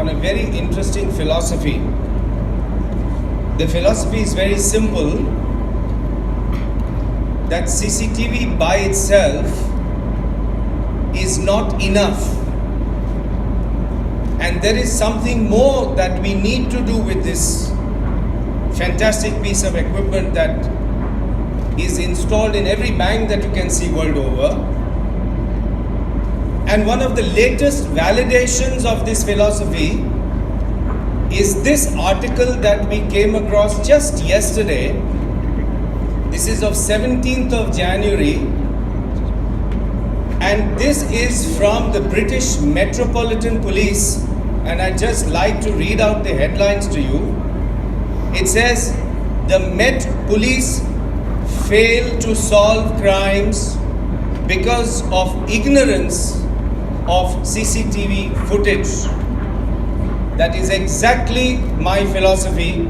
on a very interesting philosophy. The philosophy is very simple, that CCTV by itself is not enough. And there is something more that we need to do with this fantastic piece of equipment that is installed in every bank that you can see world over. And one of the latest validations of this philosophy is this article that we came across just yesterday. This is of 17th of January, and this is from the British Metropolitan Police, and I'd just like to read out the headlines to you. It says, the Met Police fail to solve crimes because of ignorance of CCTV footage. That is exactly my philosophy,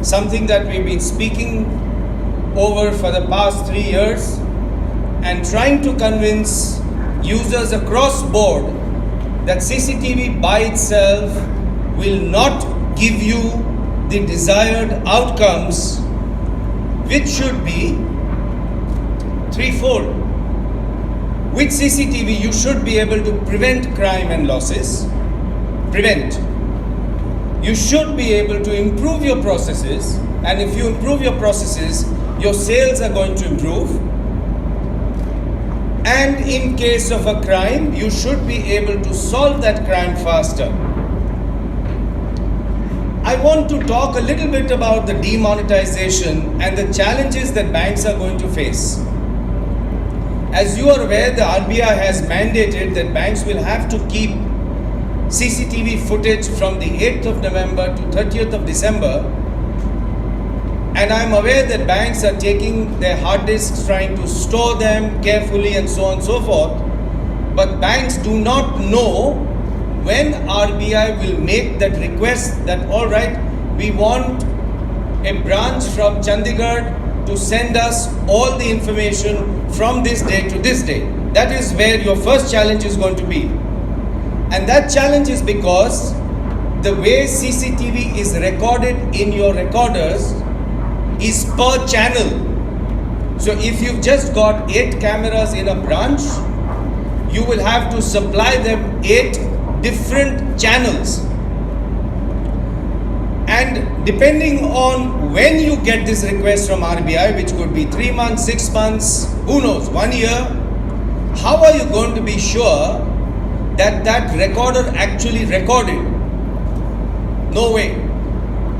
something that we've been speaking over for the past 3 years and trying to convince users across board that CCTV by itself will not give you the desired outcomes, which should be threefold. With CCTV, you should be able to prevent crime and losses. Prevent. You should be able to improve your processes, and if you improve your processes, your sales are going to improve. And in case of a crime, you should be able to solve that crime faster. I want to talk a little bit about the demonetization and the challenges that banks are going to face. As you are aware, the RBI has mandated that banks will have to keep CCTV footage from the 8th of November to 30th of December. And I'm aware that banks are taking their hard disks, trying to store them carefully and so on and so forth. But banks do not know when RBI will make that request that, all right, we want a branch from Chandigarh to send us all the information from this day to this day. That is where your first challenge is going to be. And that challenge is because the way CCTV is recorded in your recorders is per channel. So if you've just got 8 cameras in a branch, you will have to supply them 8 different channels. And depending on when you get this request from RBI, which could be 3 months, 6 months, who knows, 1 year, how are you going to be sure that that recorder actually recorded? No way.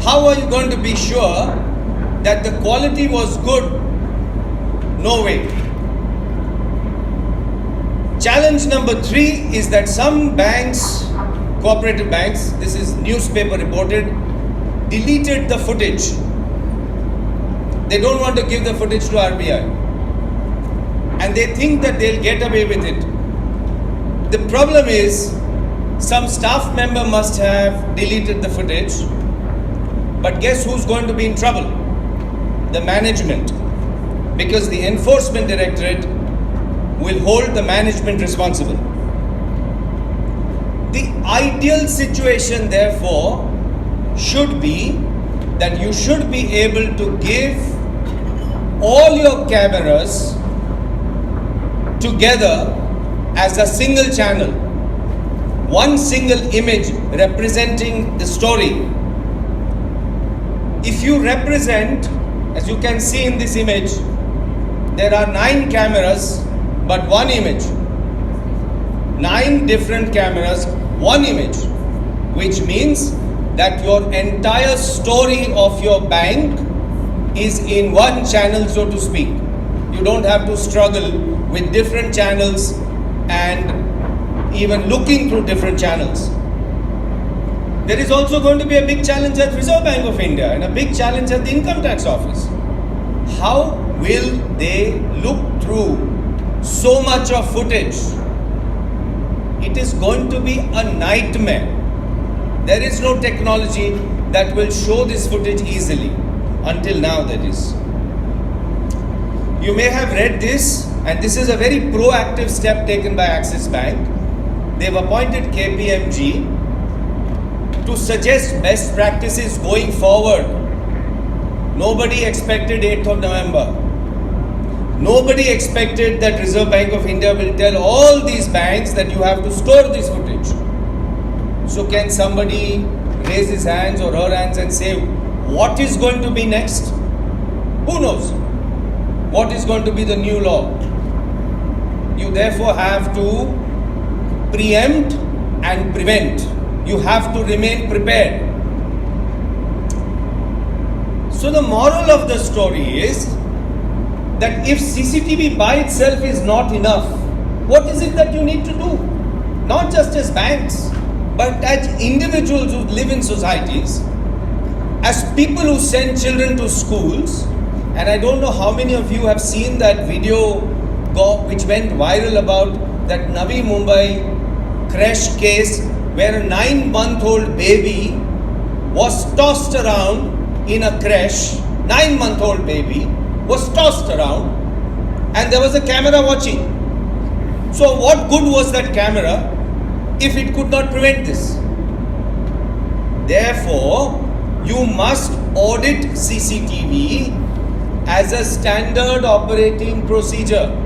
How are you going to be sure that the quality was good? No way. Challenge number 3 is that some banks, cooperative banks, this is newspaper reported, deleted the footage. They don't want to give the footage to RBI. And they think that they'll get away with it. The problem is, some staff member must have deleted the footage, but guess who's going to be in trouble? The management, because the enforcement directorate will hold the management responsible. The ideal situation, therefore, should be that you should be able to give all your cameras together as a single channel, one single image representing the story. If you represent, as you can see in this image, there are 9 cameras but one image. 9 different cameras, one image, which means that your entire story of your bank is in one channel, so to speak. You don't have to struggle with different channels and even looking through different channels. There is also going to be a big challenge at Reserve Bank of India and a big challenge at the Income Tax Office. How will they look through so much of footage? It is going to be a nightmare. There is no technology that will show this footage easily, until now that is. You may have read this, and this is a very proactive step taken by Axis Bank. They've appointed KPMG to suggest best practices going forward. Nobody expected 8th of November. Nobody expected that Reserve Bank of India will tell all these banks that you have to store this footage. So can somebody raise his hands or her hands and say, what is going to be next? Who knows? What is going to be the new law? You therefore have to preempt and prevent. You have to remain prepared. So the moral of the story is that if CCTV by itself is not enough, what is it that you need to do? Not just as banks, but as individuals who live in societies, as people who send children to schools. And I don't know how many of you have seen that video which went viral about that IBEX Mumbai crash case where a 9-month-old baby was tossed around in a crash. 9-month-old baby was tossed around and there was a camera watching. So what good was that camera if it could not prevent this? Therefore, you must audit CCTV as a standard operating procedure.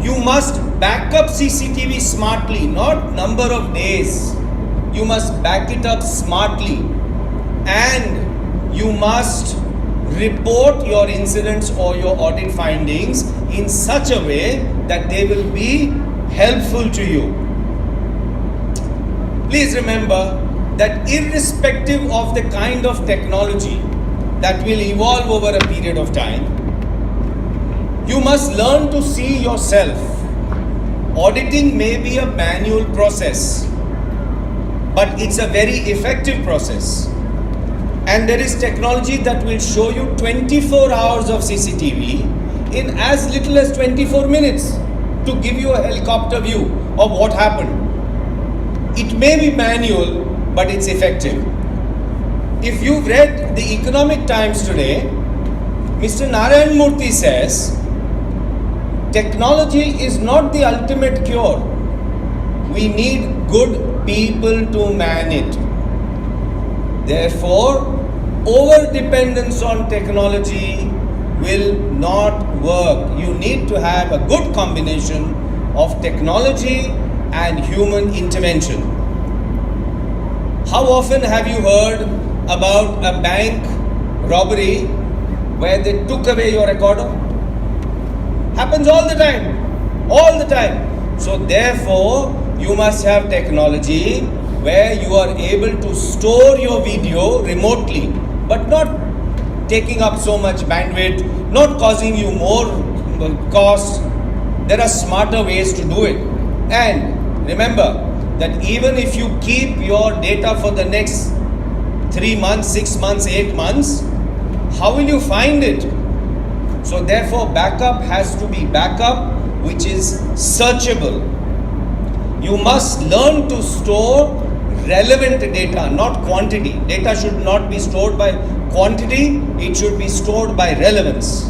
You must back up CCTV smartly, not number of days. You must back it up smartly. And you must report your incidents or your audit findings in such a way that they will be helpful to you. Please remember that irrespective of the kind of technology that will evolve over a period of time, you must learn to see yourself. Auditing may be a manual process, but it's a very effective process. And there is technology that will show you 24 hours of CCTV in as little as 24 minutes to give you a helicopter view of what happened. It may be manual, but it's effective. If you've read the Economic Times today, Mr. Narayan Murthy says, technology is not the ultimate cure. We need good people to man it. Therefore, over-dependence on technology will not work. You need to have a good combination of technology and human intervention. How often have you heard about a bank robbery where they took away your recorder? Happens all the time. All the time. So therefore, you must have technology where you are able to store your video remotely, but not taking up so much bandwidth, not causing you more cost. There are smarter ways to do it. And remember that even if you keep your data for the next 3 months, 6 months, 8 months, how will you find it? So therefore, backup has to be backup which is searchable. You must learn to store relevant data, not quantity. Data should not be stored by quantity, it should be stored by relevance.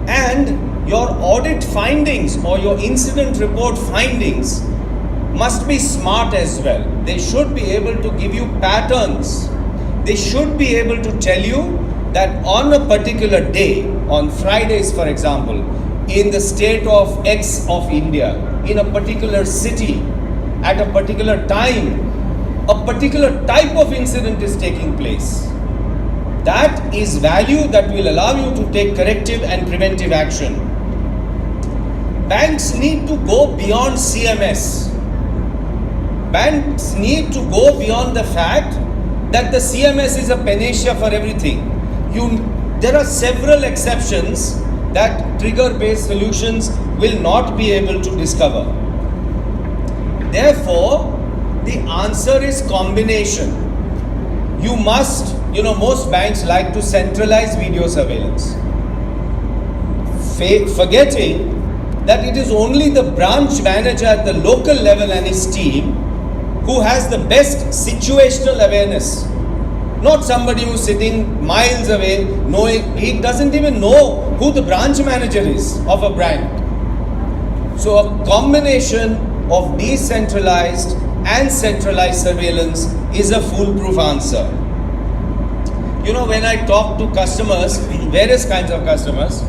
And your audit findings or your incident report findings must be smart as well. They should be able to give you patterns. They should be able to tell you that on a particular day, on Fridays for example, in the state of X of India, in a particular city, at a particular time, a particular type of incident is taking place. That is value that will allow you to take corrective and preventive action. Banks need to go beyond CMS. Banks need to go beyond the fact that the CMS is a panacea for everything. There are several exceptions that trigger-based solutions will not be able to discover. Therefore, the answer is combination. You must, most banks like to centralize video surveillance, forgetting that it is only the branch manager at the local level and his team who has the best situational awareness. Not somebody who's sitting miles away, he doesn't even know who the branch manager is of a bank. So a combination of decentralized and centralized surveillance is a foolproof answer. You know, when I talk to customers, various kinds of customers,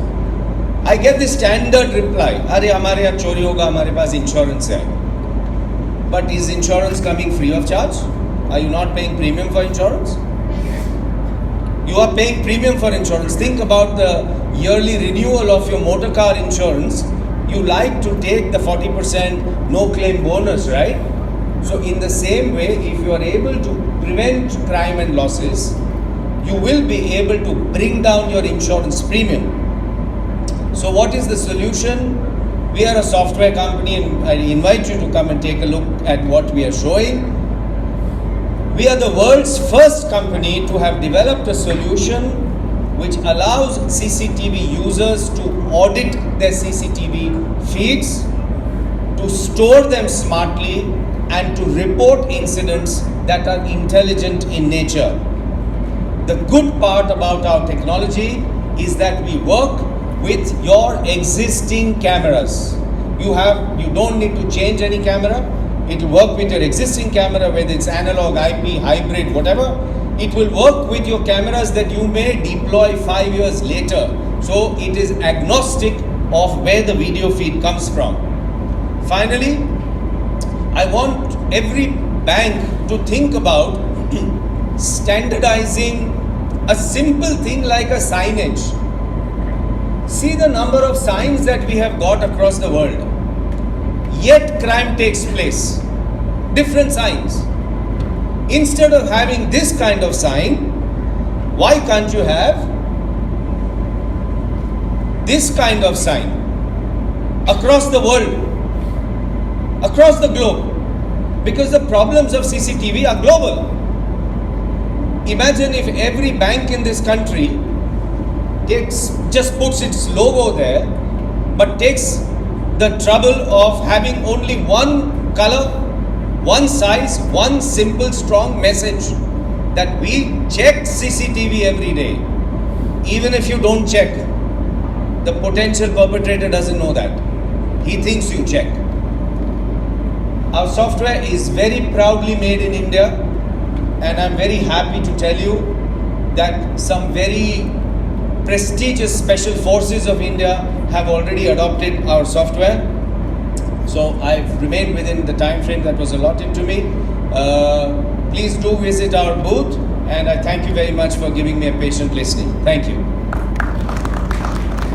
I get the standard reply, "Arey, हमारे यहाँ चोरी होगा, हमारे पास insurance है." But is insurance coming free of charge? Are you not paying premium for insurance? You are paying premium for insurance. Think about the yearly renewal of your motor car insurance. You like to take the 40% no claim bonus, right? So in the same way, if you are able to prevent crime and losses, you will be able to bring down your insurance premium. So what is the solution? We are a software company, and I invite you to come and take a look at what we are showing. We are the world's first company to have developed a solution which allows CCTV users to audit their CCTV feeds, to store them smartly, and to report incidents that are intelligent in nature. The good part about our technology is that we work with your existing cameras. You don't need to change any camera. It will work with your existing camera, whether it's analog, IP, hybrid, whatever. It will work with your cameras that you may deploy 5 years later. So it is agnostic of where the video feed comes from. Finally, I want every bank to think about standardizing a simple thing like a signage. See the number of signs that we have got across the world. Yet crime takes place. Different signs. Instead of having this kind of sign, why can't you have this kind of sign across the world, across the globe? Because the problems of CCTV are global. Imagine if every bank in this country just puts its logo there, but takes the trouble of having only one color, one size, one simple strong message that we check CCTV every day. Even if you don't check, the potential perpetrator doesn't know that. He thinks you check. Our software is very proudly made in India, and I'm very happy to tell you that some very prestigious special forces of India have already adopted our software. So I've remained within the time frame that was allotted to me. Please do visit our booth, and I thank you very much for giving me a patient listening. Thank you.